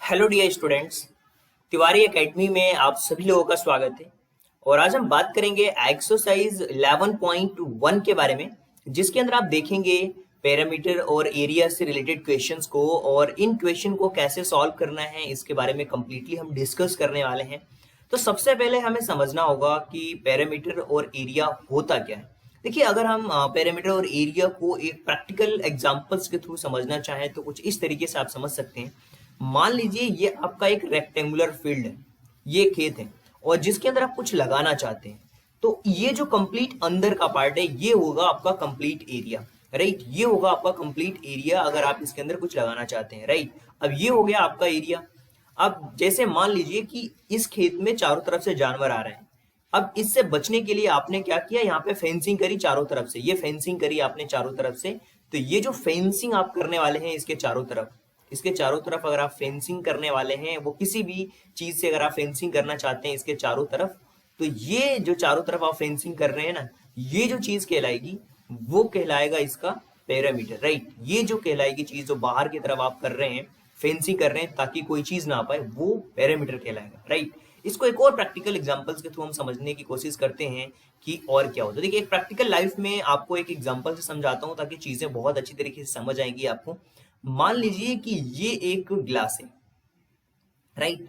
Hello dear students, Tiwari academy में आप सभी लोगों का स्वागत है। और आज हम बात करेंगे एक्सरसाइज 11.1 के बारे में, जिसके अंदर आप देखेंगे पैरामीटर और एरिया से रिलेटेड क्वेश्चंस को, और इन क्वेश्चन को कैसे सॉल्व करना है इसके बारे में कंप्लीटली हम डिस्कस करने वाले हैं। तो सबसे पहले हमें समझना होगा कि पैरामीटर और एरिया होता क्या है। देखिए, अगर हम पैरामीटर और एरिया को एक प्रैक्टिकल एग्जांपल्स के थ्रू समझना चाहें तो कुछ इस तरीके से आप समझ सकते हैं। मान लीजिए ये आपका एक रेक्टेंगुलर फील्ड है, ये खेत है, और जिसके अंदर आप कुछ लगाना चाहते हैं, तो ये जो कंप्लीट अंदर का पार्ट है ये होगा आपका कंप्लीट एरिया। राइट, ये होगा आपका कंप्लीट एरिया अगर आप इसके अंदर कुछ लगाना चाहते हैं। राइट, अब ये हो गया आपका एरिया। अब जैसे मान लीजिए कि इस खेत में चारों तरफ से जानवर आ रहे हैं। अब इससे बचने के लिए आपने क्या किया, यहाँ पे फेंसिंग करी चारों तरफ से, ये फेंसिंग करी आपने चारों तरफ से। तो ये जो फेंसिंग आप करने वाले हैं इसके चारों तरफ, इसके चारों तरफ अगर आप फेंसिंग करने वाले हैं, वो किसी भी चीज से अगर आप फेंसिंग करना चाहते हैं इसके चारों तरफ, तो ये जो चारों तरफ आप फेंसिंग कर रहे हैं ना, ये जो चीज कहलाएगी वो कहलाएगा इसका पैरामीटर। राइट, ये जो कहलाएगी चीज जो बाहर की तरफ आप कर रहे हैं, फेंसिंग कर रहे हैं ताकि कोई चीज ना आ पाए, वो पैरामीटर कहलाएगा। राइट, इसको एक और प्रैक्टिकल एग्जांपल्स के थ्रू हम समझने की कोशिश करते हैं कि और क्या होता है। देखिए, एक प्रैक्टिकल लाइफ में आपको एक एग्जांपल से समझाता हूं ताकि चीजें बहुत अच्छी तरीके से समझ आएंगी आपको। मान लीजिए कि ये एक ग्लास है। राइट,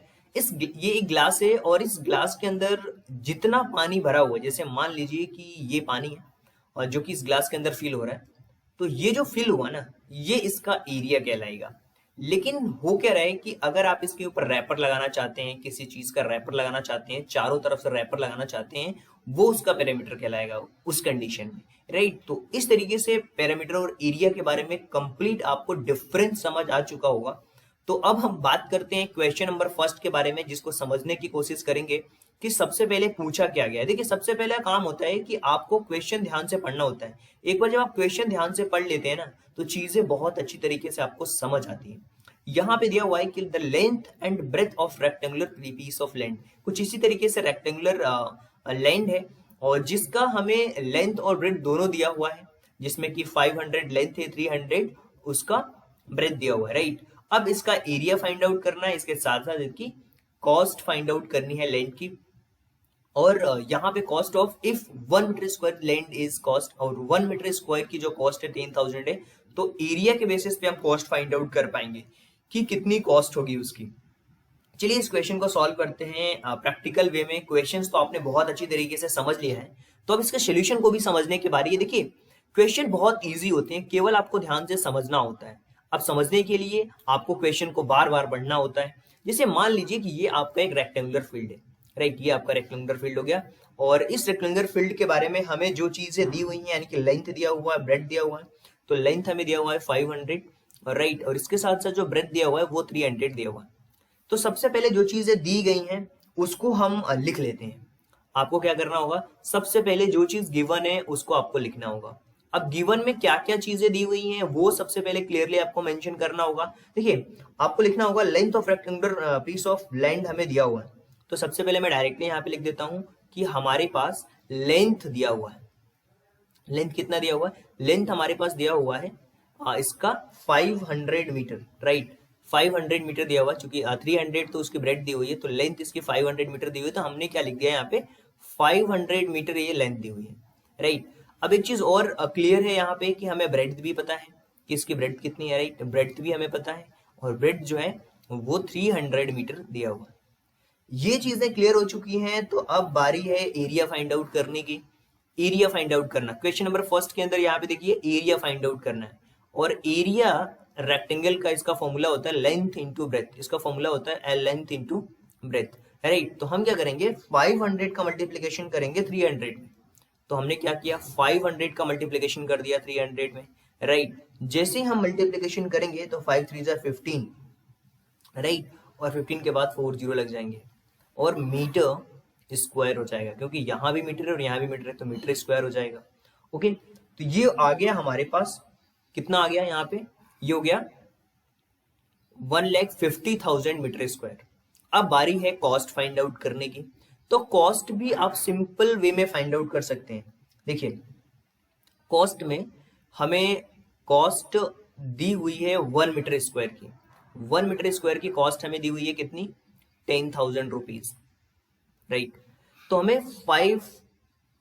ये एक ग्लास है और इस ग्लास के अंदर जितना पानी भरा हुआ है, जैसे मान लीजिए कि ये पानी है और जो कि इस ग्लास के अंदर फिल हो रहा है, तो ये जो फिल हुआ ना, ये इसका एरिया कहलाएगा। लेकिन हो क्या रहा है कि अगर आप इसके ऊपर रैपर लगाना चाहते हैं, किसी चीज का रैपर लगाना चाहते हैं, चारों तरफ से रैपर लगाना चाहते हैं, वो उसका पैरामीटर कहलाएगा उस कंडीशन में। राइट, तो इस तरीके से पैरामीटर और एरिया के बारे में कंप्लीट आपको डिफरेंस समझ आ चुका होगा। तो अब हम बात करते हैं क्वेश्चन नंबर फर्स्ट के बारे में, जिसको समझने की कोशिश करेंगे कि सबसे पहले पूछा क्या गया है। देखिए, सबसे पहला काम होता है कि आपको क्वेश्चन ध्यान से पढ़ना होता है। एक बार जब आप क्वेश्चन ध्यान से पढ़ लेते हैं ना, तो चीजें बहुत अच्छी तरीके से आपको समझ आती है। यहाँ पे दिया हुआ है कि the length and breadth of rectangular piece of land, कुछ इसी तरीके से रेक्टेंगुलर लैंड है, और जिसका हमें लेंथ और ब्रेथ दोनों दिया हुआ है, जिसमें कि 500 लेंथ है, 300 उसका ब्रेथ दिया हुआ है। राइट, अब इसका एरिया फाइंड आउट करना है, इसके साथ साथ इसकी कॉस्ट फाइंड आउट करनी है लैंड की। और यहाँ पे cost of if 1 metre square land is cost, और 1 मीटर स्क्वायर की जो कॉस्ट है 10,000 है, तो एरिया के बेसिस पे हम कॉस्ट फाइंड आउट कर पाएंगे कि कितनी कॉस्ट होगी उसकी। चलिए इस क्वेश्चन को सॉल्व करते हैं प्रैक्टिकल वे में। क्वेश्चंस तो आपने बहुत अच्छी तरीके से समझ लिया है, तो अब इसके सोल्यूशन को भी समझने की बारी है। देखिए, क्वेश्चन बहुत इजी होते हैं, केवल आपको ध्यान से समझना होता है। अब समझने के लिए आपको क्वेश्चन को बार बार पढ़ना होता है। जैसे मान लीजिए कि ये आपका एक रेक्टेंगुलर फील्ड है। राइट, ये आपका रेक्टेंगुलर फील्ड हो गया, और इस रेक्टेंगुलर फील्ड के बारे में हमें जो चीजें दी हुई हैं, यानी कि लेंथ दिया हुआ है, ब्रेथ दिया हुआ है, तो लेंथ हमें दिया हुआ है 500। राइट, और इसके साथ साथ जो ब्रेथ दिया हुआ है वो 300 दिया हुआ है। तो सबसे पहले जो चीजें दी गई हैं उसको हम लिख लेते हैं। आपको क्या करना होगा, सबसे पहले जो चीज गिवन है उसको आपको लिखना होगा। अब गिवन में क्या क्या चीजें दी हुई हैं वो सबसे पहले क्लियरली आपको मेंशन करना होगा। देखिए, आपको लिखना होगा length of rectangular piece of land हमें दिया हुआ है, तो सबसे पहले मैं डायरेक्टली यहाँ पे लिख देता हूँ कि हमारे पास लेंथ दिया हुआ है। लेंथ कितना दिया हुआ है, लेंथ हमारे पास दिया हुआ है इसका 500 मीटर। राइट, 500 मीटर दिया हुआ, चूंकि 300 तो उसकी ब्रेथ दी हुई है, तो लेंथ इसकी 500 मीटर दी हुई है, तो हमने क्या लिख दिया यहाँ पे 500 मीटर ये लेंथ दी हुई है। राइट, अब एक चीज और क्लियर है यहाँ पे कि हमें ब्रेथ भी पता है कि इसकी ब्रेथ कितनी है। राइट, ब्रेथ भी हमें पता है, और ब्रेथ जो है वो 300 मीटर दिया हुआ है। ये चीजें क्लियर हो चुकी हैं, तो अब बारी है एरिया फाइंड आउट करने की। एरिया फाइंड आउट करना, क्वेश्चन नंबर फर्स्ट के अंदर यहाँ पे देखिए एरिया फाइंड आउट करना है, और एरिया रेक्टेंगल का इसका फॉर्मूला होता है लेंथ इंटू ब्रेथ, इसका फॉर्मूला होता है लेंथ इंटू ब्रेथ। राइट, तो हम क्या करेंगे, 500 का मल्टीप्लीकेशन करेंगे 300 में। तो हमने क्या किया, 500 का मल्टीप्लीकेशन कर दिया 300 में। राइट, जैसे ही हम मल्टीप्लीकेशन करेंगे तो 5 3 15। राइट, और 15 के बाद 4 जीरो लग जाएंगे, और मीटर स्क्वायर हो जाएगा, क्योंकि यहाँ भी मीटर है और यहाँ भी मीटर है, तो मीटर स्क्वायर हो जाएगा। ओके, तो ये आ गया हमारे पास, कितना आ गया यहाँ पे, ये हो गया 1,50,000 मीटर स्क्वायर। अब बारी है कॉस्ट फाइंड आउट करने की। तो कॉस्ट भी आप सिंपल वे में फाइंड आउट कर सकते हैं। देखिए, कॉस्ट में हमें कॉस्ट दी हुई है 1 मीटर स्क्वायर की, 1 मीटर स्क्वायर की कॉस्ट हमें दी हुई है कितनी, 10,000 रुपीज, राइट। तो हमें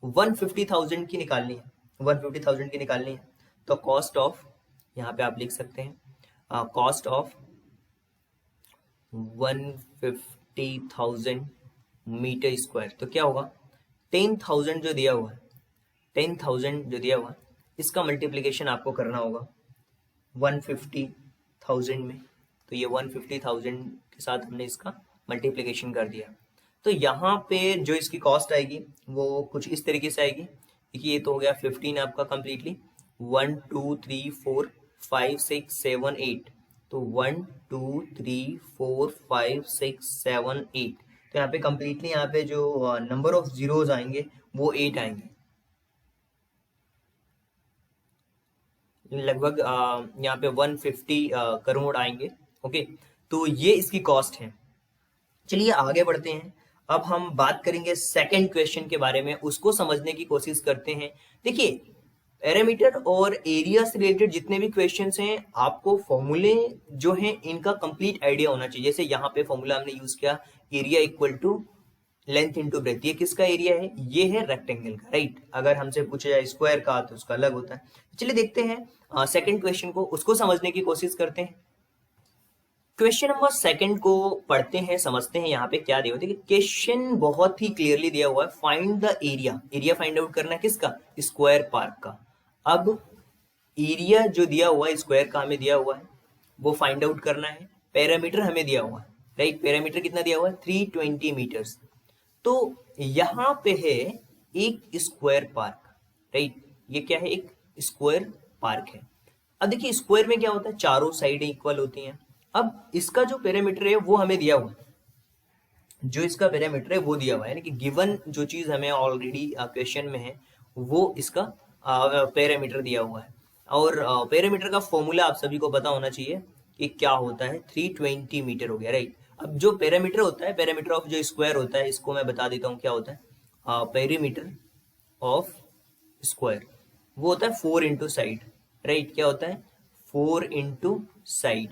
150,000 की निकालनी है, 150,000 की निकालनी है। तो कॉस्ट ऑफ, यहाँ पे आप लिख सकते हैं कॉस्ट ऑफ 150,000 मीटर स्क्वायर, तो क्या होगा, 10,000 जो दिया हुआ है, 10,000 जो दिया हुआ है, इसका मल्टीप्लिकेशन आपको करना होगा 150,000 में। तो ये 150,000 के साथ हमने इसका मल्टीप्लिकेशन कर दिया। तो यहाँ पे जो इसकी कॉस्ट आएगी वो कुछ इस तरीके से आएगी। देखिए ये तो हो गया 15 आपका कंप्लीटली, 1 2 3 4 5 6 7 8, तो 1 2 3 4 5 6 7 8, तो यहाँ पे कंप्लीटली यहाँ पे जो नंबर ऑफ जीरोज आएंगे वो 8 आएंगे, लगभग यहाँ पे 150 करोड़ आएंगे। ओके, तो ये इसकी कॉस्ट है। चलिए आगे बढ़ते हैं। अब हम बात करेंगे सेकंड क्वेश्चन के बारे में, उसको समझने की कोशिश करते हैं। देखिए पैरामीटर और एरिया से रिलेटेड जितने भी क्वेश्चंस हैं, आपको फॉर्मूले जो हैं इनका कंप्लीट आइडिया होना चाहिए। जैसे यहाँ पे फॉर्मूला हमने यूज किया, area equal to length into breadth. ये किसका एरिया है, ये है रेक्टेंगल का, राइट। अगर हमसे पूछा जाए स्क्वायर का तो उसका अलग होता है। चलिए देखते हैं सेकंड क्वेश्चन को, उसको समझने की कोशिश करते हैं। क्वेश्चन नंबर सेकंड को पढ़ते हैं, समझते हैं यहाँ पे क्या दिया हुआ है। क्वेश्चन बहुत ही क्लियरली दिया हुआ है, find the area. Area find out करना है किसका, स्क्वायर पार्क का। अब एरिया जो दिया हुआ है स्क्वायर का हमें दिया हुआ है, वो फाइंड आउट करना है। पैरामीटर हमें दिया हुआ है, राइट। पैरामीटर कितना दिया हुआ है, 320 मीटर्स। तो यहाँ पे है एक स्क्वायर पार्क, राइट। ये क्या है, एक स्क्वायर पार्क है। अब देखिए स्क्वायर में क्या होता है, चारों साइडें इक्वल होती हैं। अब इसका जो पैरामीटर है वो हमें दिया हुआ है, जो इसका पैरामीटर है वो दिया हुआ है, यानी कि गिवन जो चीज हमें ऑलरेडी क्वेश्चन में है वो इसका पैरामीटर दिया हुआ है। और पैरामीटर का फॉर्मूला आप सभी को पता होना चाहिए कि क्या होता है, 320 मीटर हो गया, राइट। अब जो पैरामीटर होता है, पैरामीटर ऑफ जो स्क्वायर होता है, इसको मैं बता देता हूँ क्या होता है। पैरीमीटर ऑफ स्क्वायर वो होता है 4 इंटू साइड, राइट। क्या होता है, 4 इंटू साइड।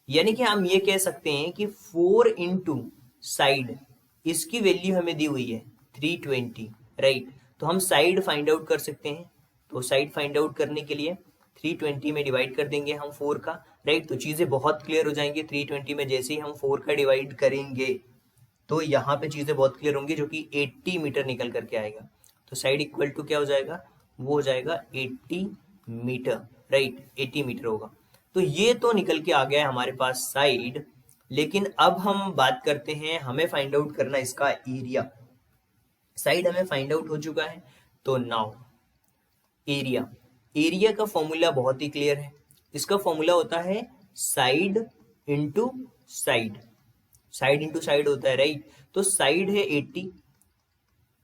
यानी कि हम ये कह सकते हैं कि 4 इंटू साइड, इसकी वैल्यू हमें दी हुई है 320, राइट। तो हम साइड फाइंड आउट कर सकते हैं। तो साइड फाइंड आउट करने के लिए 320 में डिवाइड कर देंगे हम 4 का, राइट। तो चीजें बहुत क्लियर हो जाएंगी। 320 में जैसे ही हम 4 का डिवाइड करेंगे तो यहाँ पे चीजें बहुत क्लियर होंगी, जो कि 80 मीटर निकल करके आएगा। तो साइड इक्वल टू क्या हो जाएगा, वो हो जाएगा 80 मीटर, राइट। 80 मीटर होगा। तो ये तो निकल के आ गया है हमारे पास साइड। लेकिन अब हम बात करते हैं, हमें फाइंड आउट करना इसका एरिया। साइड हमें फाइंड आउट हो चुका है, तो नाउ एरिया। एरिया का फॉर्मूला बहुत ही क्लियर है। इसका फॉर्मूला होता है side into side, side into side होता है, राइट। तो साइड है 80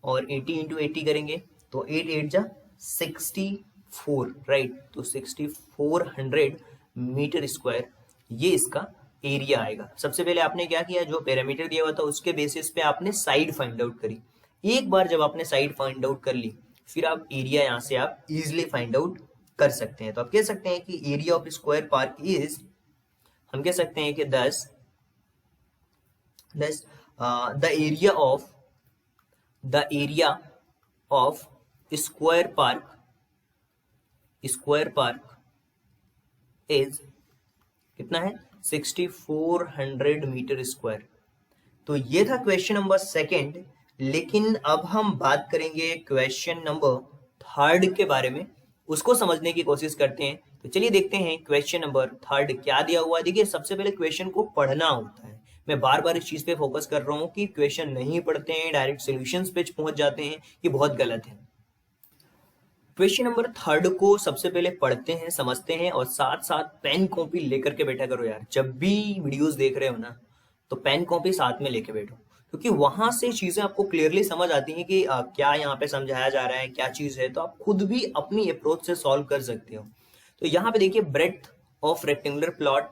और 80 इंटू 80 करेंगे तो 8 8 जा 64, राइट। तो 6400 मीटर स्क्वायर ये इसका एरिया आएगा। सबसे पहले आपने क्या किया, जो पैरामीटर दिया हुआ था उसके बेसिस पे आपने साइड फाइंड आउट करी। एक बार जब आपने साइड फाइंड आउट कर ली, फिर आप एरिया यहाँ से आप इजिली फाइंड आउट कर सकते हैं। तो आप कह सकते हैं कि area of square park is, हम कह सकते हैं कि 10 the area of square park is कितना है, 6400 मीटर स्क्वायर। तो ये था क्वेश्चन नंबर सेकंड। लेकिन अब हम बात करेंगे क्वेश्चन नंबर थर्ड के बारे में, उसको समझने की कोशिश करते हैं। तो चलिए देखते हैं क्वेश्चन नंबर थर्ड क्या दिया हुआ है। देखिए सबसे पहले क्वेश्चन को पढ़ना होता है। मैं बार बार इस चीज पे फोकस कर रहा हूँ कि क्वेश्चन नहीं पढ़ते हैं, डायरेक्ट सॉल्यूशंस पे पहुंच जाते हैं, ये बहुत गलत है। क्वेश्चन नंबर थर्ड को सबसे पहले पढ़ते हैं, समझते हैं, और साथ साथ पेन कॉपी लेकर के बैठा करो यार। जब भी वीडियोस देख रहे हो ना, तो पेन कॉपी साथ में लेके बैठो, क्योंकि वहां से चीजें आपको क्लियरली समझ आती हैं कि क्या यहाँ पे समझाया जा रहा है, क्या चीज है। तो आप खुद भी अपनी अप्रोच से सॉल्व कर सकते हो। तो यहाँ पे देखिए ब्रेड्थ ऑफ रेक्टेंगुलर प्लॉट,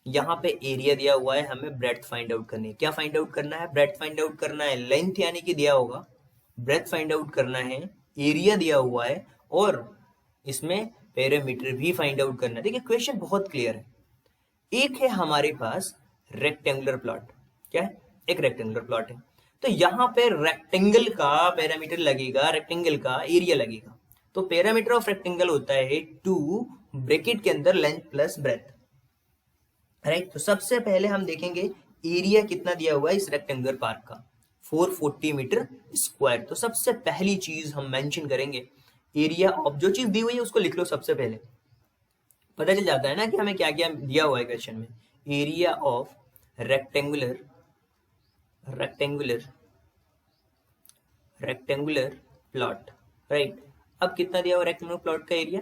यहाँ पे एरिया दिया हुआ है, हमें ब्रेड्थ फाइंड आउट करनी है। क्या फाइंड आउट करना है, ब्रेड्थ फाइंड आउट करना है। लेंथ यानी कि दिया होगा, ब्रेड्थ फाइंड आउट करना है, एरिया दिया हुआ है, और इसमें पैरामीटर भी फाइंड आउट करना है। देखिए क्वेश्चन बहुत क्लियर है। एक है हमारे पास रेक्टेंगुलर प्लॉट। क्या है? एक रेक्टेंगुलर प्लॉट है। तो यहाँ पे रेक्टेंगल का पैरामीटर लगेगा, रेक्टेंगल का एरिया लगेगा। तो पैरामीटर ऑफ रेक्टेंगल होता है 2 ब्रैकेट के अंदर लेंथ प्लस ब्रेथ, राइट। तो सबसे पहले हम देखेंगे एरिया कितना दिया हुआ है इस रेक्टेंगुलर पार्क का, 440 मीटर स्क्वायर। तो सबसे पहली चीज हम मेंशन करेंगे एरिया ऑफ, जो चीज दी हुई है उसको लिख लो सबसे पहले, पता चल जाता है ना कि हमें क्या क्या दिया हुआ है क्वेश्चन में। Area of rectangular rectangular rectangular plot, right. अब कितना दिया हुआ रेक्टेंगुलर प्लॉट का एरिया?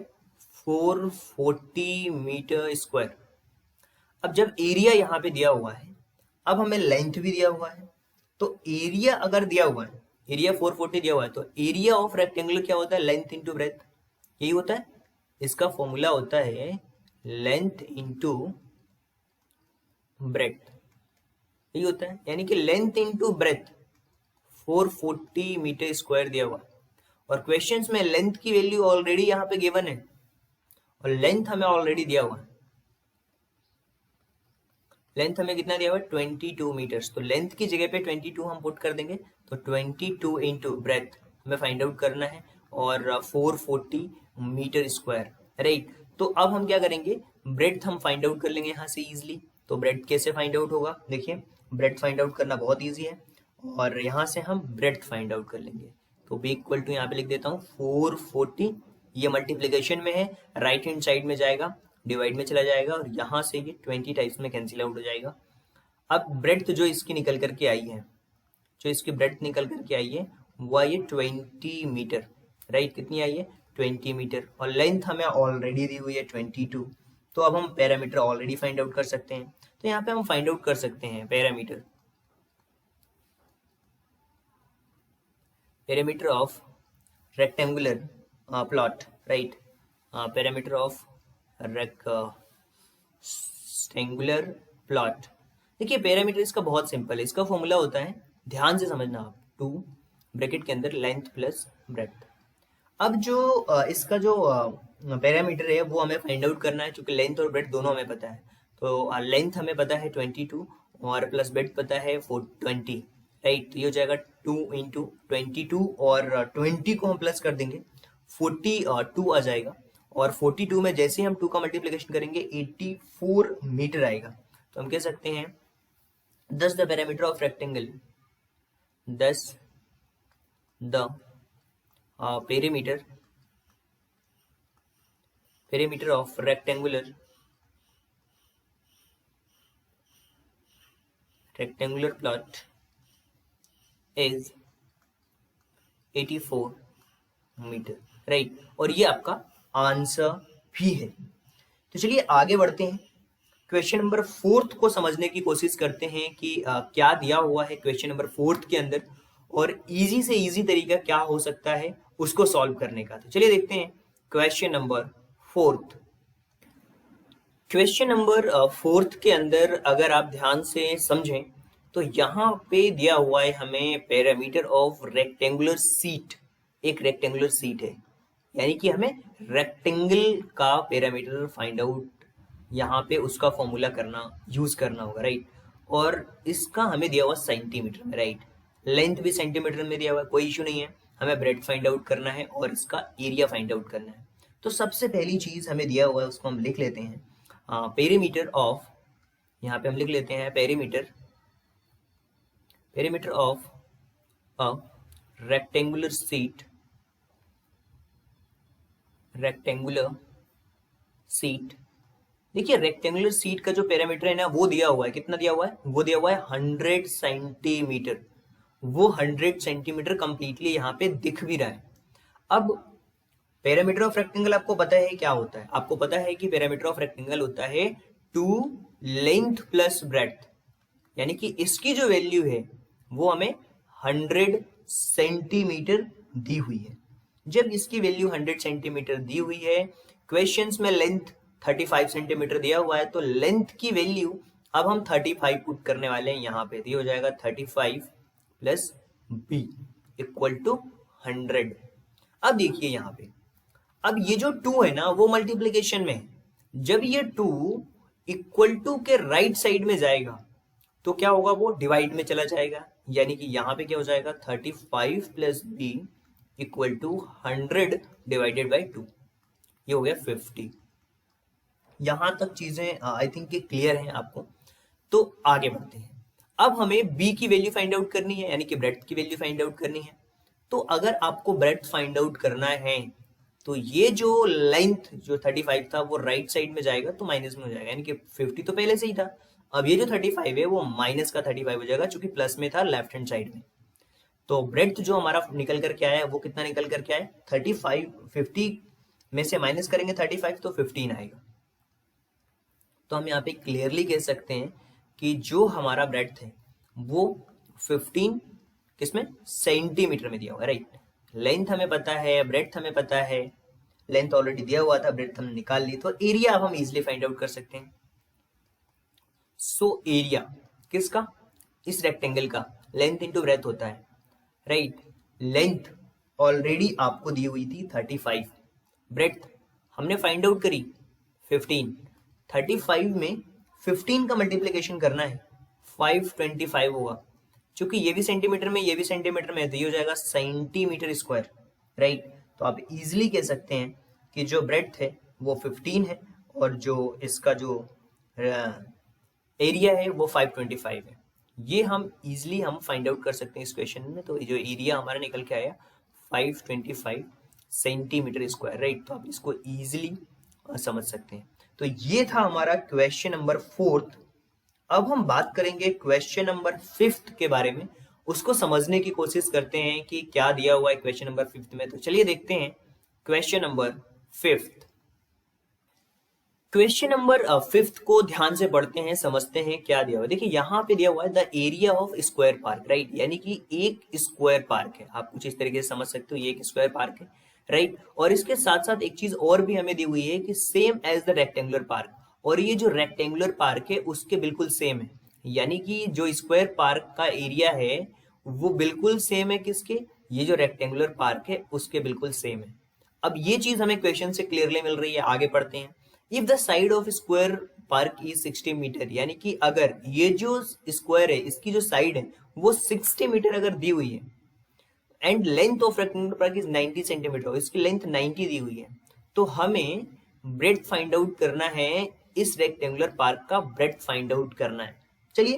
440 metre square. अब जब एरिया यहाँ पे दिया हुआ है, अब हमें लेंथ भी दिया हुआ है। तो एरिया अगर दिया हुआ है, एरिया 440 दिया हुआ है, तो एरिया ऑफ रेक्टेंगुलर क्या होता है? लेंथ इंटू ब्रेथ, यही होता है। इसका फॉर्मूला होता है लेंथ इंटू ब्रेथ, यही होता है। यानी कि length into breadth 440 metre square दिया हुआ है। और क्वेश्चंस में लेंथ की वैल्यू ऑलरेडी यहाँ पे गिवन है और लेंथ हमें ऑलरेडी दिया हुआ है। लेंथ हमें कितना दिया हुआ है? 22 मीटर्स। तो लेंथ की जगह पे 22 हम पुट कर देंगे। तो 22 इंटू ब्रेथ हमें फाइंड आउट करना है और 440 मीटर स्क्वायर, राइट। तो अब हम क्या करेंगे? ब्रेथ हम फाइंड आउट कर लेंगे यहाँ से इजिली। तो ब्रेथ कैसे फाइंड आउट होगा? देखिए, ब्रेथ फाइंड आउट करना बहुत ईजी है और यहाँ से हम ब्रेथ फाइंड आउट कर लेंगे। तो बी इक्वल टू यहाँ पे लिख देता हूँ 440, ये मल्टीप्लीकेशन में है, राइट हैंड साइड में जाएगा, डिवाइड में चला जाएगा और यहाँ से ये 20 टाइप्स में कैंसिल आउट हो जाएगा। अब ब्रेड्थ जो इसकी निकल करके आई है, जो इसकी ब्रेड्थ निकल करके आई है वह ये 20 मीटर, राइट। कितनी आई है? 20 मीटर। और लेंथ हमें ऑलरेडी दी हुई है 22। तो अब हम पैरामीटर ऑलरेडी फाइंड आउट कर सकते हैं। तो यहाँ पे हम फाइंड आउट कर सकते हैं parameter of rectangular plot, right. Parameter of rectangular plot. देखिए, पैरामीटर इसका बहुत सिंपल है। इसका फॉर्मूला होता है, ध्यान से समझना आप, 2 ब्रैकेट के अंदर लेंथ प्लस ब्रेथ। अब जो इसका जो पैरामीटर है वो हमें फाइंड आउट करना है, क्योंकि लेंथ और ब्रेथ दोनों हमें पता है। तो लेंथ हमें पता है 22 और प्लस ब्रेथ पता है 420, राइट। तो ये हो जाएगा 2 इंटू 22 और 20 को हम प्लस कर देंगे, 42 आ जाएगा। और 42 में जैसे हम 2 का मल्टीप्लिकेशन करेंगे 84 मीटर आएगा। तो हम कह सकते हैं 10 the parameter of rectangle, 10 the perimeter of rectangular plot is 84 metre, right. और ये आपका आंसर भी है। तो चलिए आगे बढ़ते हैं, क्वेश्चन नंबर 4 को समझने की कोशिश करते हैं कि क्या दिया हुआ है क्वेश्चन नंबर 4 के अंदर और इजी से इजी तरीका क्या हो सकता है उसको सॉल्व करने का। तो चलिए देखते हैं क्वेश्चन नंबर 4। क्वेश्चन नंबर 4 के अंदर अगर आप ध्यान से समझें तो यहाँ पे दिया हुआ है हमें पैरामीटर ऑफ रेक्टेंगुलर सीट। एक रेक्टेंगुलर सीट है, यानी कि हमें रेक्टेंगल का पैरामीटर फाइंड आउट, यहाँ पे उसका फॉर्मूला करना, यूज करना होगा, राइट। और इसका हमें दिया हुआ सेंटीमीटर में, राइट। लेंथ भी सेंटीमीटर में दिया हुआ है, कोई इशू नहीं है। हमें ब्रेथ फाइंड आउट करना है और इसका एरिया फाइंड आउट करना है। तो सबसे पहली चीज हमें दिया हुआ है उसको हम लिख लेते हैं पेरीमीटर ऑफ, यहाँ पे हम लिख लेते हैं perimeter of a rectangular seat. देखिए, रेक्टेंगुलर सीट का जो पैरामीटर है ना वो दिया हुआ है, कितना दिया हुआ है? वो दिया हुआ है 100 सेंटीमीटर। वो 100 सेंटीमीटर कंप्लीटली यहाँ पे दिख भी रहा है। अब पैरामीटर ऑफ रेक्टेंगल आपको पता है क्या होता है? आपको पता है कि पैरामीटर ऑफ रेक्टेंगल होता है 2 लेंथ प्लस ब्रेथ, यानी कि इसकी जो वैल्यू है वो हमें 100 सेंटीमीटर दी हुई है। जब इसकी वैल्यू 100 सेंटीमीटर दी हुई है, क्वेश्चंस में लेंथ 35 सेंटीमीटर दिया हुआ है, तो लेंथ की वैल्यू अब हम 35 पुट करने वाले हैं यहाँ पे। हो जाएगा 35 प्लस बी इक्वल टू 100। अब देखिए यहाँ पे, अब ये जो 2 है ना वो मल्टीप्लीकेशन में है। जब ये 2 इक्वल टू के राइट साइड में जाएगा तो क्या होगा, वो डिवाइड में चला जाएगा, यानी कि यहाँ पे क्या हो जाएगा 35 plus B equal to 100 divided by 2, ये हो गया 50। यहां तक चीजें आई थिंक ये क्लियर हैं आपको। तो आगे बढ़ते हैं। अब हमें बी की वैल्यू फाइंड आउट करनी है, यानी कि ब्रेड्थ की वैल्यू फाइंड आउट करनी है। तो अगर आपको ब्रेड्थ फाइंड आउट करना है तो ये जो लेंथ जो 35 था वो राइट साइड में जाएगा तो माइनस में हो जाएगा, यानी कि 50 तो पहले से ही था। अब ये जो 35 है वो माइनस का 35 हो जाएगा, चूंकि प्लस में था लेफ्ट हैंड साइड में। तो ब्रेड्थ जो हमारा निकल कर क्या है, वो कितना निकल कर क्या है 35, 50 में से माइनस करेंगे 35 तो 15 आएगा। तो हम यहाँ पे क्लियरली कह सकते हैं कि जो हमारा ब्रेड्थ है वो 15 किसमें सेंटीमीटर में दिया हुआ है, राइट। लेंथ हमें पता है, ब्रेड्थ हमें पता है, लेंथ ऑलरेडी दिया हुआ था, ब्रेड्थ हमने निकाल ली, तो एरिया अब हम इजिली फाइंड आउट कर सकते हैं। सो एरिया किसका, इस रेक्टेंगल का लेंथ इंटू ब्रेड्थ होता है, राइट। लेंथ ऑलरेडी आपको दी हुई थी 35, ब्रेड्थ हमने फाइंड आउट करी 15। 35 में 15 का मल्टीप्लीकेशन करना है, 525 होगा। चूंकि ये भी सेंटीमीटर में ये भी सेंटीमीटर में है तो ये हो जाएगा सेंटीमीटर स्क्वायर, राइट। तो आप इजिली कह सकते हैं कि जो ब्रेड्थ है वो 15 है और जो इसका जो एरिया है वो 525 है। ये हम इजिली हम फाइंड आउट कर सकते हैं इस क्वेश्चन में। तो जो एरिया हमारा निकल के आया 525 सेंटीमीटर स्क्वायर, राइट। तो आप इसको इजिली समझ सकते हैं। तो ये था हमारा क्वेश्चन नंबर 4। अब हम बात करेंगे क्वेश्चन नंबर 5 के बारे में। उसको समझने की कोशिश करते हैं कि क्या दिया हुआ है क्वेश्चन नंबर 5 में। तो चलिए देखते हैं क्वेश्चन नंबर 5। क्वेश्चन नंबर 5 को ध्यान से पढ़ते हैं, समझते हैं क्या दिया हुआ है। देखिए यहाँ पे दिया हुआ है the area of square park, right. यानी कि एक स्क्वायर पार्क है, आप कुछ इस तरीके से समझ सकते हो, ये एक स्क्वायर पार्क है, राइट। और इसके साथ साथ एक चीज और भी हमें दी हुई है कि same as the rectangular park, और ये जो रेक्टेंगुलर पार्क है उसके बिल्कुल सेम है। यानी कि जो स्क्वायर पार्क का एरिया है वो बिल्कुल सेम है किसके, ये जो रेक्टेंगुलर पार्क है उसके बिल्कुल सेम है। अब ये चीज हमें क्वेश्चन से क्लियरली मिल रही है। आगे पढ़ते हैं। If the side of square park is 60 metre, यानी कि अगर ये जो स्क्वायर है इसकी जो साइड है वो 60 मीटर अगर दी हुई है, and length of rectangular park is 90 centimetre, इसकी लेंथ 90 दी हुई है, तो हमें ब्रेड्थ फाइंड आउट करना है, इस रेक्टेंगुलर पार्क का ब्रेड्थ फाइंड आउट करना है। चलिए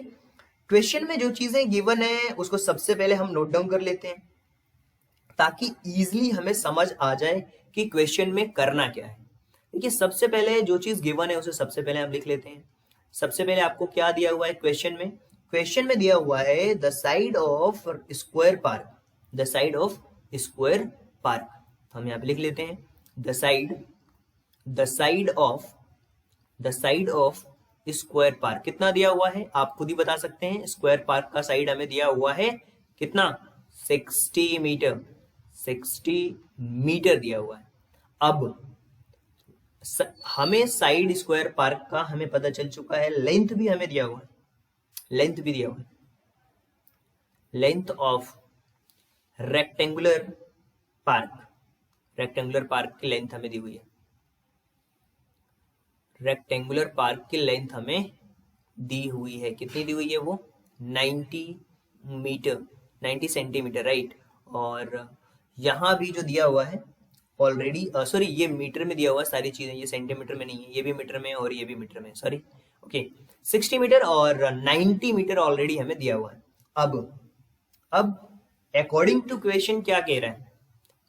क्वेश्चन में जो चीजें गिवन है उसको सबसे पहले हम नोट डाउन कर लेते हैं ताकि इजिली हमें समझ आ जाए कि क्वेश्चन में करना क्या है। देखिए सबसे पहले जो चीज गिवन है उसे सबसे पहले हम लिख लेते हैं। सबसे पहले आपको क्या दिया हुआ है क्वेश्चन में, क्वेश्चन में दिया हुआ है the side of square park, the side of square park. हम यहाँ पे लिख लेते हैं the side of square park कितना दिया हुआ है, आप खुद ही बता सकते हैं। स्क्वायर पार्क का साइड हमें दिया हुआ है कितना 60 मीटर, 60 मीटर दिया हुआ है। अब हमें साइड स्क्वायर पार्क का हमें पता चल चुका है, लेंथ भी हमें दिया हुआ है, लेंथ भी दिया हुआ है, length of rectangular park, rectangular park की लेंथ हमें दी हुई है, रेक्टेंगुलर पार्क की लेंथ हमें दी हुई है। कितनी दी हुई है वो 90 मीटर, 90 सेंटीमीटर, राइट। और यहां भी जो दिया हुआ है ऑलरेडी, सॉरी ये मीटर में दिया हुआ है सारी चीजें, ये सेंटीमीटर में नहीं है, ये भी मीटर में और ये भी मीटर में, सॉरी ओके। 60 मीटर और 90 मीटर ऑलरेडी हमें दिया हुआ है। अब अकॉर्डिंग टू क्वेश्चन क्या कह रहा है,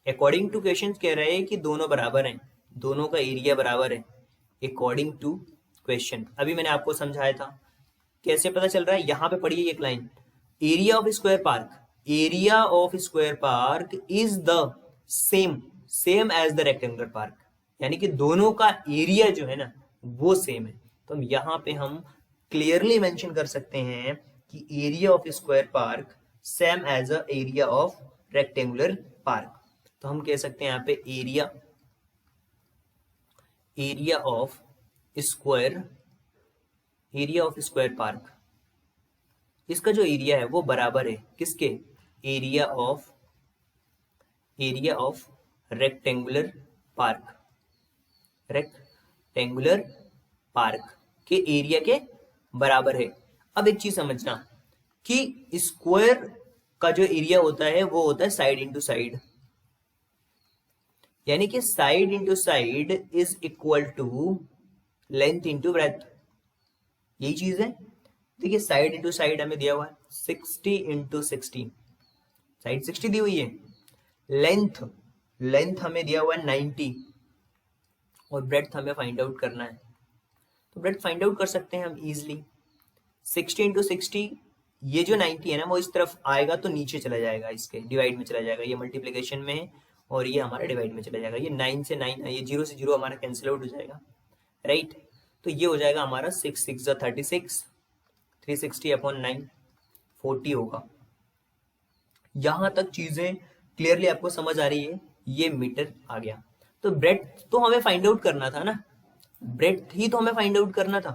अकॉर्डिंग टू क्वेश्चन कह रहा है कि दोनों बराबर हैं, दोनों का एरिया बराबर है। अकॉर्डिंग टू क्वेश्चन अभी मैंने आपको समझाया था, कैसे पता चल रहा है, यहां पे पढ़िए एक line, area of square park, area of square park is the same as the rectangular park, यानी कि दोनों का एरिया जो है ना वो सेम है। तो हम यहाँ पे हम क्लियरली मेंशन कर सकते हैं कि area of square park same as a area of rectangular park. तो हम कह सकते हैं यहाँ पे एरिया ऑफ स्क्वायर पार्क, इसका जो एरिया है वो बराबर है किसके, एरिया ऑफ रेक्टेंगुलर पार्क के एरिया के बराबर है। अब एक चीज समझना कि स्क्वायर का जो एरिया होता है वो होता है साइड इंटू साइड, यानी कि side into side is equal to length into breadth. यही चीज है। देखिए साइड इंटू साइड हमें दिया हुआ है 60 इंटू 60, साइड 60 दी हुई है। लेंथ लेंथ हमें दिया हुआ है 90 और ब्रेथ हमें फाइंड आउट करना है। तो ब्रेथ फाइंड आउट कर सकते हैं हम इजिली। 60 इंटू 60, ये जो 90 है ना वो इस तरफ आएगा तो नीचे चला जाएगा, इसके डिवाइड में चला जाएगा। ये मल्टीप्लिकेशन में है और ये हमारा डिवाइड में चला जाएगा। ये 9 से 9, ये 0 से 0 हमारा कैंसिल आउट हो जाएगा, राइट। तो ये हो जाएगा हमारा 6 6 36, 360 अपॉन 9, 40 होगा। यहां तक चीजें क्लियरली आपको समझ आ रही है? ये मीटर आ गया। तो ब्रेथ तो हमें फाइंड आउट करना था ना, ब्रेथ ही तो हमें फाइंड आउट करना था।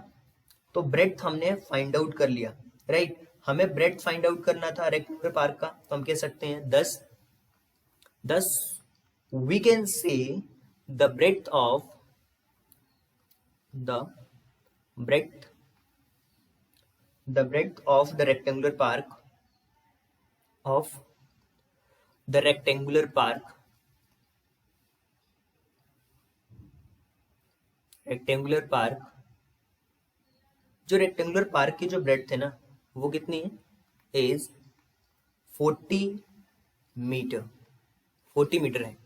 तो ब्रेथ हमने फाइंड आउट कर लिया, राइट। हमें ब्रेथ फाइंड आउट करना था रेक्टेंगुलर पार्क का, तो हम कह सकते हैं 10 we can say the breadth of the rectangular park of the rectangular park जो रेक्टेंगुलर पार्क की जो ब्रेड्थ है ना वो कितनी है? इज 40 मीटर है।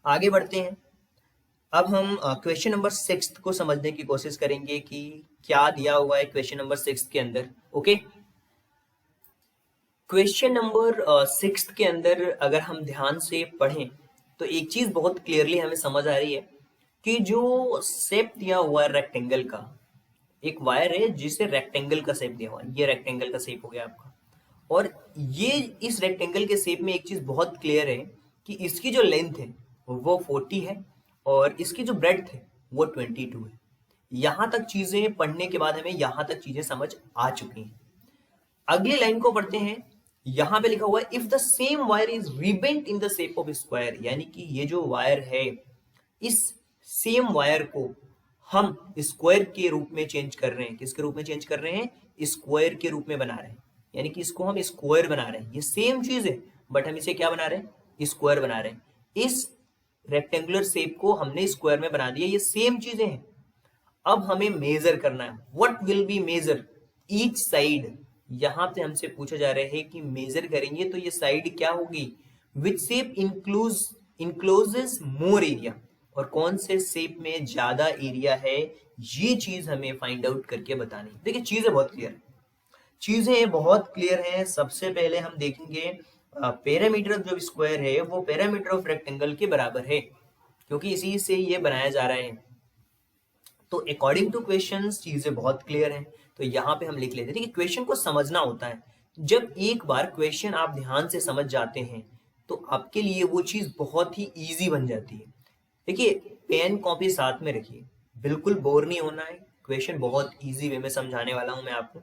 आगे बढ़ते हैं। अब हम क्वेश्चन नंबर 6 को समझने की कोशिश करेंगे कि क्या दिया हुआ है क्वेश्चन नंबर 6 के अंदर। ओके, क्वेश्चन नंबर 6 के अंदर अगर हम ध्यान से पढ़ें तो एक चीज बहुत क्लियरली हमें समझ आ रही है कि जो शेप दिया हुआ है रेक्टेंगल का, एक वायर है जिसे रेक्टेंगल का शेप दिया हुआ है। ये रेक्टेंगल का शेप हो गया आपका, और ये इस रेक्टेंगल के शेप में एक चीज बहुत क्लियर है कि इसकी जो लेंथ है वो 40 है और इसकी जो ब्रेड्थ है वो 22 है। यहां तक चीजें पढ़ने के बाद हमें यहां तक चीजें समझ आ चुकी हैं। अगली लाइन को पढ़ते हैं। यहां पे लिखा हुआ है if the same wire is rebent in the shape of square, यानी कि ये जो वायर है इस सेम वायर को हम स्क्वायर के रूप में चेंज कर रहे हैं। किसके रूप में चेंज कर रहे हैं? स्क्वायर के रूप में बना रहे हैं, यानी कि इसको हम स्क्वायर बना रहे हैं। ये सेम चीज है बट हम इसे क्या बना रहे हैं? स्क्वायर बना रहे हैं। इस रेक्टेंगुलर शेप को हमने स्क्वायर में बना दिया। ये सेम चीजें हैं। अब हमें मेजर करना है। What will be measure each side. यहां पे हमसे पूछा जा रहा है कि मेजर करेंगे तो ये साइड क्या होगी? Which shape encloses more area, और कौन से शेप में ज्यादा एरिया है, ये चीज हमें फाइंड आउट करके बतानी। देखिए चीजें बहुत क्लियर हैं। सबसे पहले हम देखेंगे पैरामीटर ऑफ जो स्क्वायर है वो पैरामीटर ऑफ रेक्टेंगल के बराबर है, क्योंकि इसी से ये बनाया जा रहा है। तो अकॉर्डिंग टू क्वेश्चंस चीजें बहुत क्लियर हैं। तो यहाँ पे हम लिख लेते हैं। देखिए क्वेश्चन को समझना होता है। जब एक बार क्वेश्चन आप ध्यान से समझ जाते हैं तो आपके लिए वो चीज बहुत ही इजी बन जाती है। देखिए पेन कॉपी साथ में रखिए, बिल्कुल बोर नहीं होना है। क्वेश्चन बहुत इजी वे में समझाने वाला हूं मैं आपको।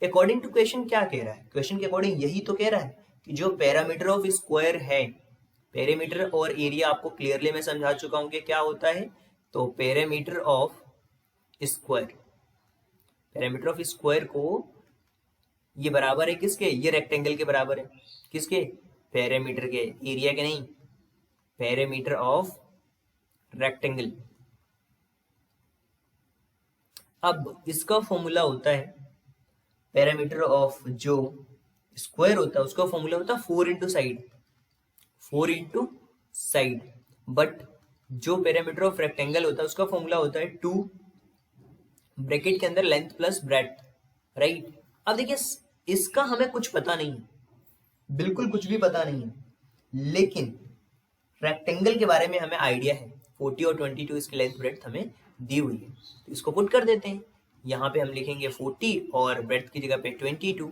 अकॉर्डिंग टू क्वेश्चन क्या कह रहा है? क्वेश्चन के अकॉर्डिंग यही तो कह रहा है कि जो पैरामीटर ऑफ स्क्वायर है, पैरामीटर और एरिया आपको क्लियरली मैं समझा चुका हूं कि क्या होता है। तो पैरामीटर ऑफ स्क्वायर को ये बराबर है किसके? ये रेक्टेंगल के बराबर है। किसके? पैरामीटर के, एरिया के नहीं। Parameter of rectangle. अब इसका फॉर्मूला होता है, पैरामीटर ऑफ जो स्क्वायर होता है उसका फॉर्मूला होता है 4 इंटू साइड। बट जो पैरामीटर ऑफ रेक्टेंगल होता है उसका फॉर्मूला होता है 2 ब्रैकेट के अंदर लेंथ प्लस ब्रेड्थ, राइट। अब देखिए इसका हमें कुछ पता नहीं है, बिल्कुल कुछ भी पता नहीं है, लेकिन रेक्टेंगल के बारे में हमें आइडिया है। 40 और 22 इसकी लेंथ ब्रेड्थ हमें दी हुई है, तो इसको पुट कर देते हैं। यहाँ पे हम लिखेंगे 40 और ब्रेड्थ की जगह पे 22।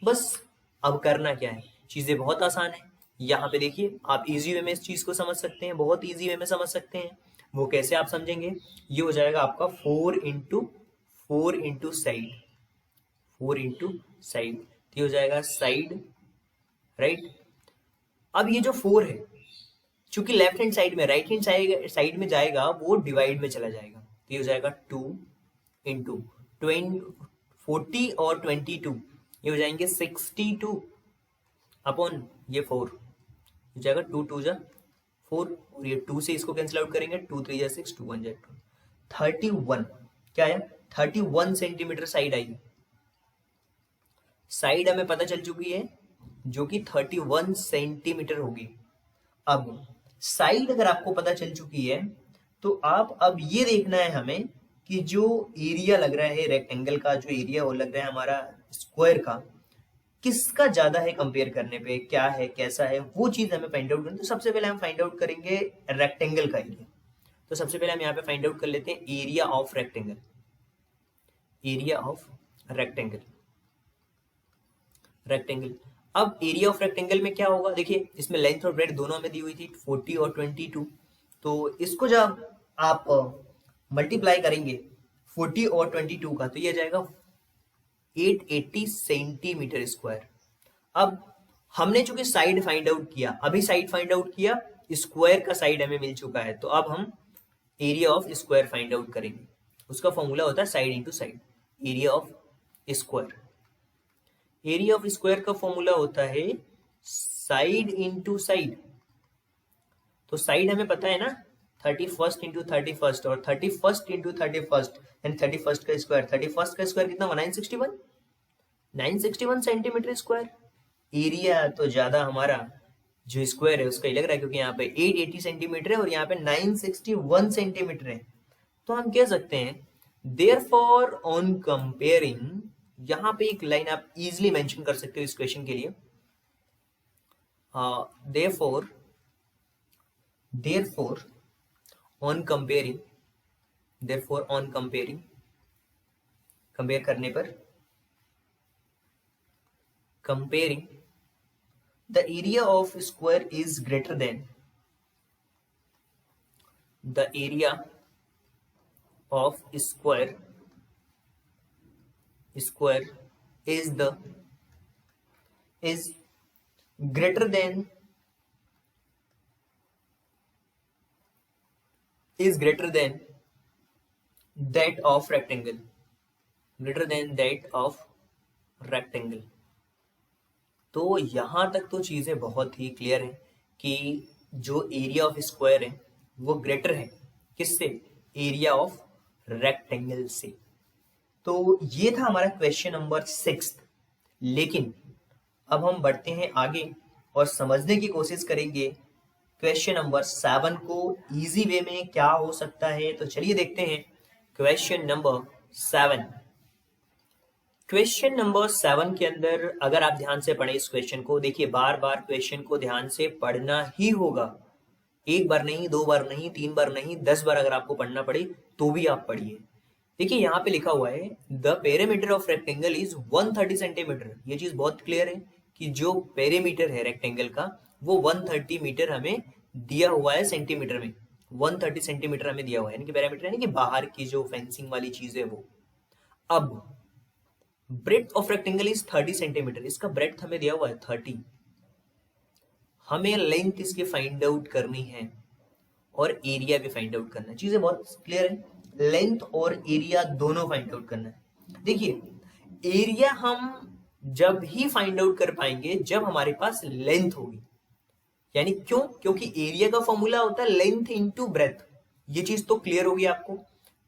बस अब करना क्या है? चीजें बहुत आसान है। यहाँ पे देखिए आप इजी वे में इस चीज को समझ सकते हैं, बहुत इजी वे में समझ सकते हैं। वो कैसे आप समझेंगे? ये हो जाएगा आपका 4 इंटू साइड, 4 इंटू साइड, ये हो जाएगा साइड, राइट। अब ये जो 4 है चूंकि लेफ्ट हैंड साइड में, राइट हैंड साइड में जाएगा वो डिवाइड में चला जाएगा, तो ये हो जाएगा 2 इंटू 40 और 22, ये हो जाएंगे 62 अपॉन ये 4 हो जाएगा, 2 2 जा 4 और ये 2 से इसको कैंसिल आउट करेंगे, 2 3 जा 6, 2 1 जा 2, 31 क्या आया, 31 सेंटीमीटर साइड आई। साइड हमें पता चल चुकी है जो कि 31 सेंटीमीटर होगी। अब साइड अगर आपको पता चल चुकी है तो आप अब ये देखना है हमें कि जो एरिया लग रहा है रेक्टेंगल का, जो एरिया वो लग रहा है हमारा स्क्वायर का, किसका ज्यादा है कंपेयर करने पे, क्या है कैसा है, वो चीज हमें फाइंड आउट करनी। तो सबसे पहले हम फाइंड आउट करेंगे रेक्टेंगल का एरिया। तो सबसे पहले हम यहाँ पे फाइंड आउट कर लेते हैं area of rectangle, area of rectangle, rectangle. अब एरिया ऑफ रेक्टेंगल में क्या होगा, देखिए इसमें लेंथ और ब्रेड दोनों हमें दी हुई थी 40 और 22। तो इसको जब आप मल्टीप्लाई करेंगे 40 और 22 का तो ये जाएगा 880 सेंटीमीटर स्क्वायर। अब हमने चूंकि साइड फाइंड आउट किया, अभी साइड फाइंड आउट किया, स्क्वायर का साइड हमें मिल चुका है, तो अब हम area of square find out करेंगे। उसका फॉर्मूला होता है side into side, area of square. Area of square का फॉर्मूला होता है साइड इंटू साइड। तो साइड हमें पता है ना, 31 इंटू 31 और 31 इंटू 31 एंड 31 का स्क्वायर, 31 का स्क्वायर कितना हुआ, 961, 961 सेंटीमीटर स्क्वायर। एरिया तो ज्यादा हमारा जो स्क्वायर है उसका ही लग रहा है, क्योंकि यहाँ पे 880 सेंटीमीटर है और यहाँ पे 961 सेंटीमीटर है। तो हम कह सकते हैं देयरफॉर ऑन कंपेयरिंग, यहां पे एक लाइन आप इजिली मेंशन कर सकते हो इस क्वेश्चन के लिए, therefore on comparing, therefore on comparing, compare करने पर, comparing the area of square is greater than, the area of square is greater than that of rectangle, greater than that of rectangle। तो यहां तक तो चीजें बहुत ही क्लियर है कि जो एरिया ऑफ स्क्वायर है वो ग्रेटर है किससे, एरिया ऑफ रेक्टेंगल से। तो ये था हमारा क्वेश्चन नंबर 6। लेकिन अब हम बढ़ते हैं आगे और समझने की कोशिश करेंगे क्वेश्चन नंबर 7 को इजी वे में क्या हो सकता है। तो चलिए देखते हैं क्वेश्चन नंबर 7। क्वेश्चन नंबर 7 के अंदर अगर आप ध्यान से पढ़े इस क्वेश्चन को, देखिए बार बार क्वेश्चन को ध्यान से पढ़ना ही होगा, एक बार नहीं, दो बार नहीं, तीन बार नहीं, 10 बार अगर आपको पढ़ना पड़े तो भी आप पढ़िए। देखिए यहाँ पे लिखा हुआ है the perimeter of rectangle is 130 centimetre. ये चीज बहुत क्लियर है कि जो पेरीमीटर है रेक्टेंगल का वो 130 मीटर हमें दिया हुआ है सेंटीमीटर में, 130 सेंटीमीटर हमें दिया हुआ है, यानी कि पेरीमीटर यानी कि बाहर की जो फेंसिंग वाली चीज है वो। अब breadth of rectangle is 30 centimetre, इसका ब्रेड्थ हमें दिया हुआ है 30। हमें लेंथ इसकी फाइंड आउट करनी है और एरिया भी फाइंड आउट करना है। चीजें बहुत क्लियर है, लेंथ और एरिया दोनों फाइंड आउट करना है। देखिए एरिया हम जब ही फाइंड आउट कर पाएंगे जब हमारे पास लेंथ होगी, यानी क्यों, क्योंकि एरिया का फॉर्मूला होता है लेंथ इनटू ब्रेथ। ये चीज तो क्लियर होगी आपको।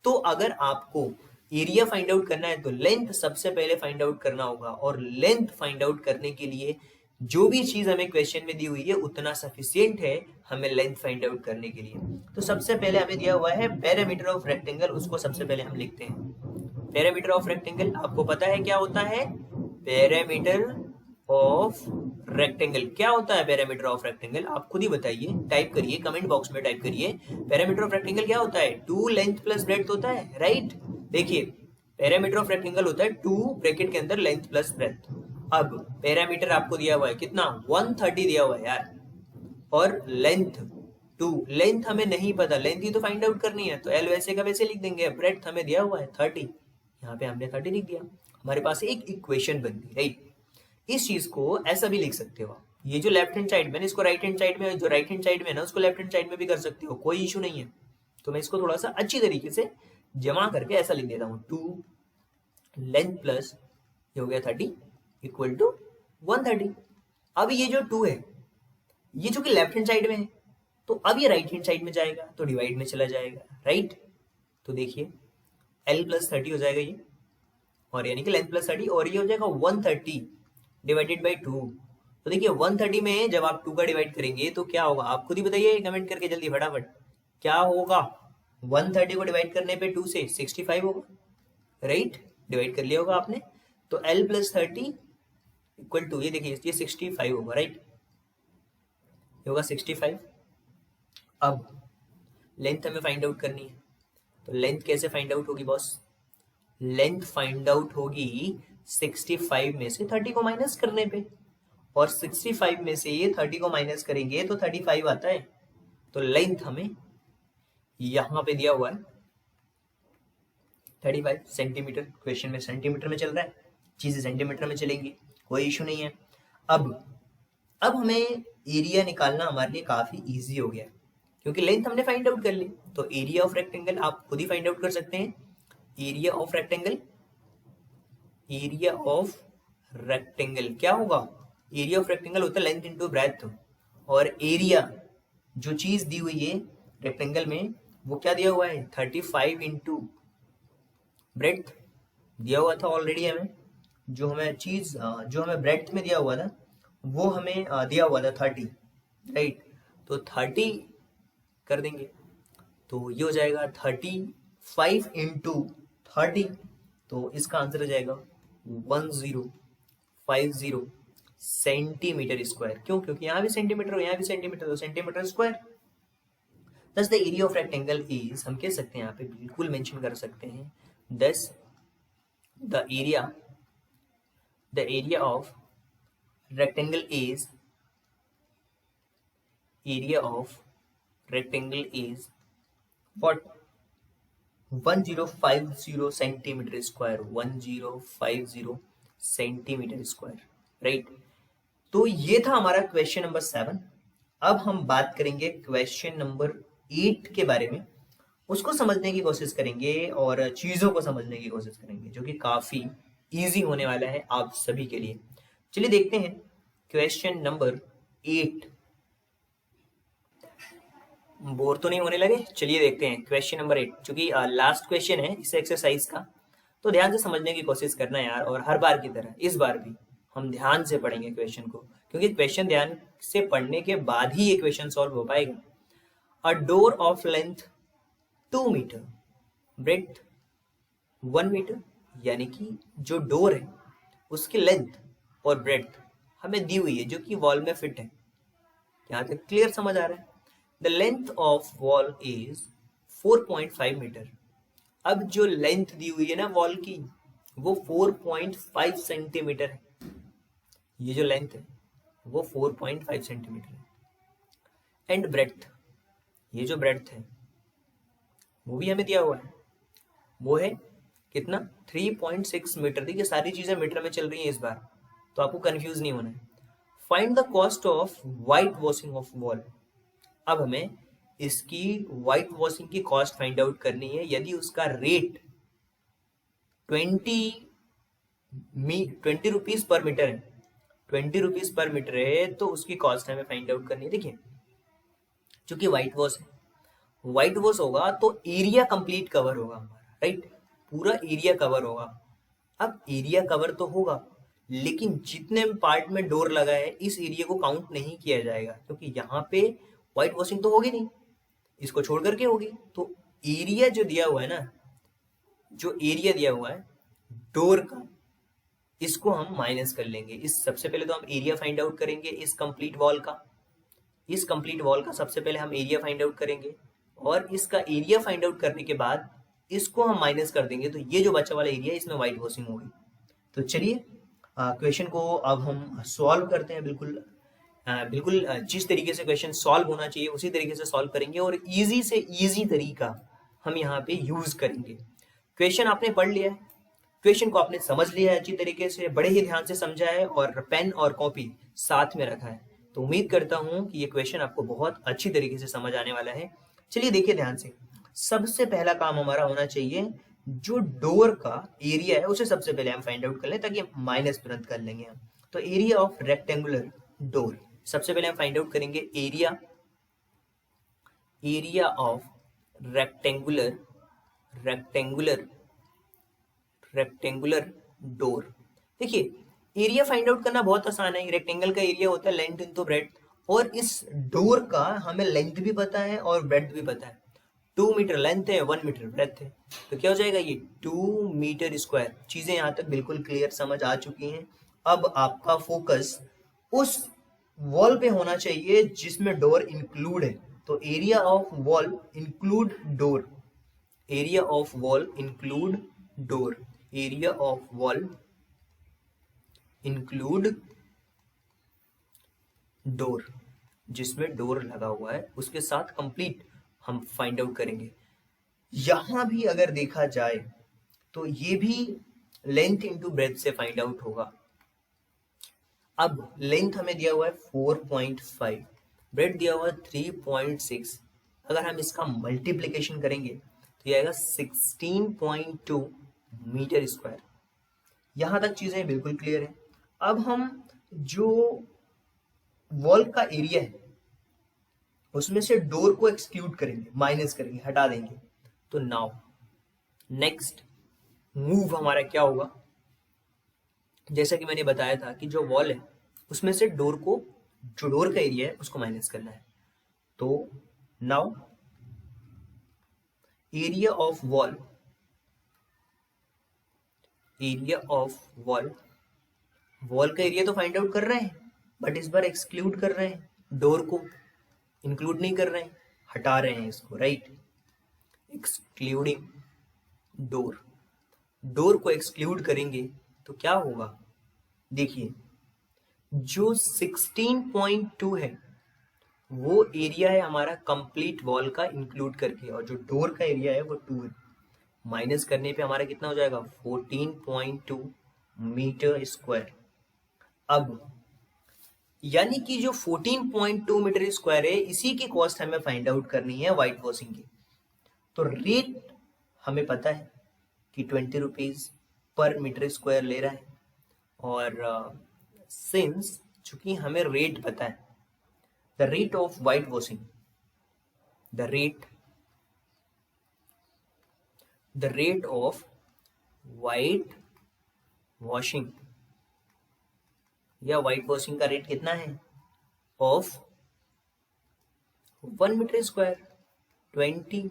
तो अगर आपको एरिया फाइंड आउट करना है तो लेंथ सबसे पहले फाइंड आउट करना होगा, और लेंथ फाइंड आउट करने के लिए जो भी चीज हमें क्वेश्चन में दी हुई है उतना सफिशियंट है हमें लेंथ फाइंड आउट करने के लिए। तो सबसे पहले हमें दिया हुआ है पेरीमीटर ऑफ रेक्टेंगल, उसको सबसे पहले हम लिखते हैं। पेरीमीटर ऑफ रेक्टेंगल आपको पता है क्या होता है, पेरीमीटर ऑफ रेक्टेंगल क्या होता है, पेरीमीटर ऑफ रेक्टेंगल आप खुद ही बताइए, टाइप करिए कमेंट बॉक्स में, टाइप करिए पेरीमीटर ऑफ रेक्टेंगल क्या होता है, 2 लेंथ प्लस ब्रेड्थ होता है, राइट। देखिए पेरीमीटर ऑफ रेक्टेंगल होता है 2 ब्रैकेट के अंदर लेंथ प्लस ब्रेड्थ। अब पेरीमीटर आपको दिया हुआ है कितना, 130 दिया हुआ है यार, और लेंथ 2, लेंथ हमें नहीं पता, लेंथ ही तो फाइंड आउट करनी है, तो एल वैसे का वैसे लिख देंगे। ब्रेड्थ हमें दिया हुआ है 30, यहाँ पे हमने 30 लिख दिया, हमारे पास एक इक्वेशन बन गई, राइट। इस चीज को ऐसा भी लिख सकते हो, ये जो लेफ्ट हैंड साइड में इसको राइट हैंड साइड में, जो राइट हैंड साइड में ना उसको लेफ्ट हैंड साइड में भी कर सकते हो, कोई इशू नहीं है। तो मैं इसको थोड़ा सा अच्छी तरीके से जमा करके ऐसा लिख देता हूँ 2 लेंथ प्लस ये हो गया 30 इक्वल टू 130। अब ये जो 2 है ये जो कि लेफ्ट हैंड साइड में है तो अब ये राइट हैंड साइड में जाएगा तो डिवाइड में चला जाएगा, राइट। तो देखिए L प्लस 30 हो जाएगा ये, और यानी कि लेंथ प्लस 30, और ये हो जाएगा 130 डिवाइडेड बाई 2। तो देखिए 130 में जब आप 2 का डिवाइड करेंगे तो क्या होगा, आप खुद ही बताइए कमेंट करके जल्दी फटाफट, क्या होगा। 130 को डिवाइड करने पे 2 से 65 होगा, राइट, डिवाइड कर लिया होगा आपने। तो L प्लस 30 इक्वल टू ये देखिए ये 65 होगा, राइट, ये होगा 65। अब लेंथ हमें फाइंड आउट करनी है, तो लेंथ कैसे फाइंड आउट होगी बॉस, लेंथ फाइंड आउट होगी 65 में से 30 को माइनस करने पे, और 65 में से ये 30 को माइनस करेंगे तो 35 आता है। तो लेंथ हमें यहां पे दिया हुआ है 35 सेंटीमीटर, क्वेश्चन में सेंटीमीटर में चल रहा है, चीजें सेंटीमीटर में चलेंगी, कोई इशू नहीं है। अब हमें एरिया निकालना हमारे लिए काफी इजी हो गया क्योंकि लेंथ हमने फाइंड आउट कर ली। तो एरिया ऑफ रेक्टेंगल आप खुद ही फाइंड आउट कर सकते हैं। Area of rectangle, area of rectangle क्या होगा, एरिया ऑफ रेक्टेंगल होता है लेंथ इंटू ब्रेथ, और एरिया जो चीज दी हुई है रेक्टेंगल में वो क्या दिया हुआ है 35 इंटू ब्रेथ दिया हुआ था ऑलरेडी हमें, जो हमें चीज जो हमें ब्रेथ में दिया हुआ था वो हमें दिया हुआ था 30, राइट। तो 30 कर देंगे तो ये हो जाएगा 35 इंटू 30, तो इसका आंसर हो जाएगा 1050 सेंटीमीटर स्क्वायर। क्यों, क्योंकि यहाँ भी सेंटीमीटर हो यहाँ भी सेंटीमीटर, तो सेंटीमीटर स्क्वायर। दस the area of rectangle is, हम कह सकते हैं यहाँ पे बिल्कुल मेंशन कर सकते हैं, दस the area of rectangle is, area of rectangle is what 1050 centimetre square, 1050 centimetre square, right. तो ये था हमारा क्वेश्चन नंबर 7। अब हम बात करेंगे क्वेश्चन नंबर 8 के बारे में, उसको समझने की कोशिश करेंगे और चीजों को समझने की कोशिश करेंगे जो कि काफी इजी होने वाला है आप सभी के लिए। चलिए देखते हैं क्वेश्चन नंबर 8। बोर तो नहीं होने लगे, चलिए देखते हैं क्वेश्चन नंबर 8, चूंकि लास्ट क्वेश्चन है इस एक्सरसाइज का, तो ध्यान से समझने की कोशिश करना यार, और हर बार की तरह इस बार भी हम ध्यान से पढ़ेंगे क्वेश्चन को, क्योंकि क्वेश्चन ध्यान से पढ़ने के बाद ही ये क्वेश्चन सॉल्व हो पाएगा। A door of length 2 metre, breadth 1 metre, यानी कि जो डोर है उसकी लेंथ और ब्रेड्थ हमें दी हुई है जो कि वॉल में फिट है। यहाँ तक क्लियर समझ आ रहा है। The length of wall is 4.5 metre. अब जो लेंथ दी हुई है ना वॉल की वो 4.5 सेंटीमीटर है, ये जो लेंथ है वो 4.5 सेंटीमीटर है। एंड ब्रेड्थ, ये जो ब्रेड्थ है वो भी हमें दिया हुआ है, वो है कितना 3.6 मीटर। देखिए सारी चीजें मीटर में चल रही हैं इस बार, तो आपको कंफ्यूज नहीं होना है। Find the cost of white washing of wall. अब हमें इसकी व्हाइट वॉशिंग की कॉस्ट फाइंड आउट करनी है। यदि उसका रेट 20 रुपीज पर मीटर है, 20 रुपीज पर मीटर है, तो उसकी कॉस्ट हमें फाइंड आउट करनी है। देखिए चूंकि व्हाइट वॉश है, व्हाइट वॉश होगा तो एरिया कंप्लीट कवर होगा हमारा, राइट, पूरा एरिया कवर होगा। अब एरिया कवर तो होगा लेकिन जितने पार्ट में डोर लगा है इस एरिया को काउंट नहीं किया जाएगा, क्योंकि यहाँ पे व्हाइट वॉशिंग तो होगी नहीं, इसको छोड़ करके होगी। तो एरिया जो दिया हुआ है ना, जो एरिया दिया हुआ है डोर का, इसको हम माइनस कर लेंगे। इस सबसे पहले तो हम एरिया फाइंड आउट करेंगे इस कंप्लीट वॉल का, इस कंप्लीट वॉल का सबसे पहले हम एरिया फाइंड आउट करेंगे, और इसका एरिया फाइंड आउट करने के बाद इसको हम माइनस कर देंगे, तो ये जो बचा वाला एरिया इसमें व्हाइट वॉशिंग होगी। तो चलिए क्वेश्चन को अब हम सॉल्व करते हैं। बिल्कुल जिस तरीके से क्वेश्चन सॉल्व होना चाहिए उसी तरीके से सॉल्व करेंगे, और इजी से इजी तरीका हम यहाँ पे यूज करेंगे। क्वेश्चन आपने पढ़ लिया है, क्वेश्चन को आपने समझ लिया है अच्छी तरीके से, बड़े ही ध्यान से समझा है और पेन और कॉपी साथ में रखा है, तो उम्मीद करता हूं कि ये क्वेश्चन आपको बहुत अच्छी तरीके से समझ आने वाला है। चलिए देखिए ध्यान से, सबसे पहला काम हमारा होना चाहिए, जो डोर का एरिया है उसे सबसे पहले हम फाइंड आउट कर लें, ताकि माइनस तुरंत कर लेंगे हम। तो एरिया ऑफ रेक्टेंगुलर डोर, सबसे पहले हम फाइंड आउट करेंगे area of rectangular rectangular door. देखिए एरिया फाइंड आउट करना बहुत आसान है। रेक्टेंगल का एरिया होता है लेंथ इनटू ब्रेड्थ, और इस डोर का हमें लेंथ भी पता है और ब्रेड्थ भी पता है। 2 मीटर लेंथ है, 1 मीटर ब्रेड्थ है, तो क्या हो जाएगा ये 2 मीटर स्क्वायर। चीजें यहाँ तक बिल्कुल क्लियर समझ आ चुकी हैं। अब आपका फोकस उस वॉल पे होना चाहिए जिसमें डोर इंक्लूड है। तो area of wall include door, area of wall include door, area of wall include door, जिसमें डोर लगा हुआ है उसके साथ कंप्लीट हम फाइंड आउट करेंगे। यहां भी अगर देखा जाए तो ये भी लेंथ इंटू ब्रेथ से फाइंड आउट होगा। अब लेंथ हमें दिया हुआ है 4.5, ब्रेथ दिया हुआ है 3.6। अगर हम इसका मल्टीप्लीकेशन करेंगे तो ये आएगा 16.2 मीटर स्क्वायर। यहां तक चीजें बिल्कुल क्लियर है। अब हम जो वॉल का एरिया है उसमें से डोर को एक्सक्लूड करेंगे, माइनस करेंगे, हटा देंगे। तो नाउ नेक्स्ट मूव हमारा क्या होगा, जैसा कि मैंने बताया था कि जो वॉल है उसमें से डोर को, जो डोर का एरिया है उसको माइनस करना है। तो now area of wall, area of wall, wall का एरिया तो फाइंड आउट कर रहे हैं बट इस बार एक्सक्लूड कर रहे हैं, डोर को इंक्लूड नहीं कर रहे हैं, हटा रहे हैं इसको, राइट। एक्सक्लूडिंग डोर, डोर को एक्सक्लूड करेंगे तो क्या होगा, देखिए जो 16.2 है वो एरिया है हमारा कंप्लीट वॉल का इंक्लूड करके, और जो डोर का एरिया है वो 2 है। माइनस करने पे हमारा कितना हो जाएगा 14.2 मीटर स्क्वायर। अब यानी कि जो 14.2 मीटर स्क्वायर है इसी की कॉस्ट हमें फाइंड आउट करनी है व्हाइट वॉशिंग की। तो रेट हमें पता है कि 20 रुपीज पर मीटर स्क्वायर ले रहा है, और सिंस चूंकि हमें रेट पता है, the rate of white washing, the rate of white washing या व्हाइट वॉशिंग का रेट कितना है, ऑफ 1 मीटर स्क्वायर 20,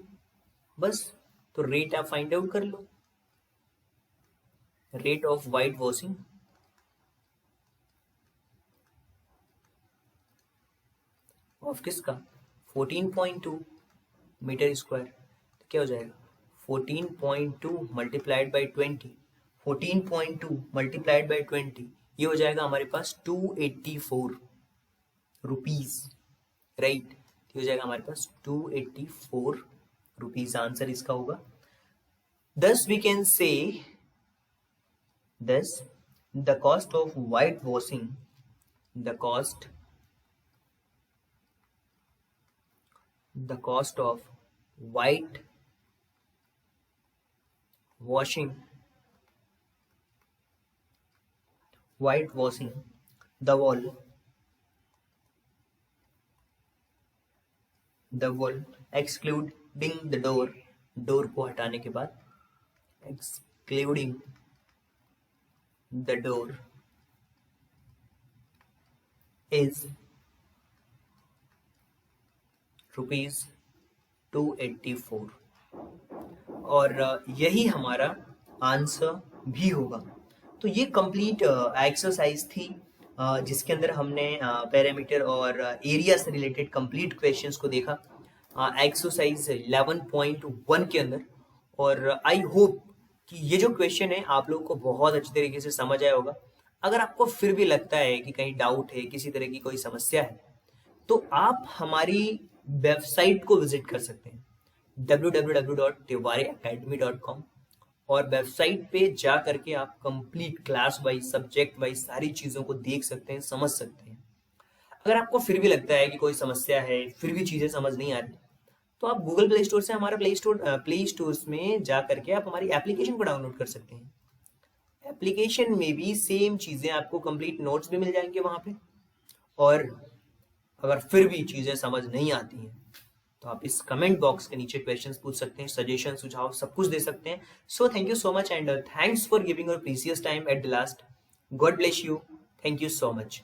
बस। तो रेट आप फाइंड आउट कर लो, rate of white washing of किसका 14.2 मीटर स्क्वायर, तो क्या हो जाएगा 14.2 मल्टीप्लाइड बाई 20, 14.2 मल्टीप्लाइड बाई 20, ये हो जाएगा हमारे पास 284 रुपीज, राइट। ये हो जाएगा हमारे पास 284 रुपीज, आंसर इसका होगा। Thus we can say, thus the cost of whitewashing, the cost of whitewashing the wall excluding the door, door को हटाने के बाद excluding the door is rupees 284, और यही हमारा आंसर भी होगा। तो ये कंप्लीट एक्सरसाइज थी जिसके अंदर हमने पैरामीटर और एरिया से रिलेटेड कंप्लीट क्वेश्चंस को देखा एक्सरसाइज 11.1 के अंदर। और आई होप कि ये जो क्वेश्चन है आप लोगों को बहुत अच्छी तरीके से समझ आया होगा। अगर आपको फिर भी लगता है कि कहीं डाउट है, किसी तरह की कोई समस्या है, तो आप हमारी वेबसाइट को विजिट कर सकते हैं www.tiwariacademy.com, और वेबसाइट पे जा करके आप complete class wise, subject wise सारी चीज़ों को देख सकते हैं, समझ सकते हैं। अगर आपको फिर भी लगता है कि कोई समस्या है, फिर भी चीज़ें समझ नहीं आ रही, तो आप गूगल प्ले स्टोर से हमारा प्ले स्टोर में जा करके आप हमारी एप्लीकेशन को डाउनलोड कर सकते हैं। एप्लीकेशन में भी सेम चीजें, आपको कंप्लीट नोट्स भी मिल जाएंगे वहां पे। और अगर फिर भी चीजें समझ नहीं आती हैं तो आप इस कमेंट बॉक्स के नीचे क्वेश्चंस पूछ सकते हैं, सजेशन, सुझाव सब कुछ दे सकते हैं। So thank you so much and thanks for giving your precious time at the last. God bless you. Thank you so much.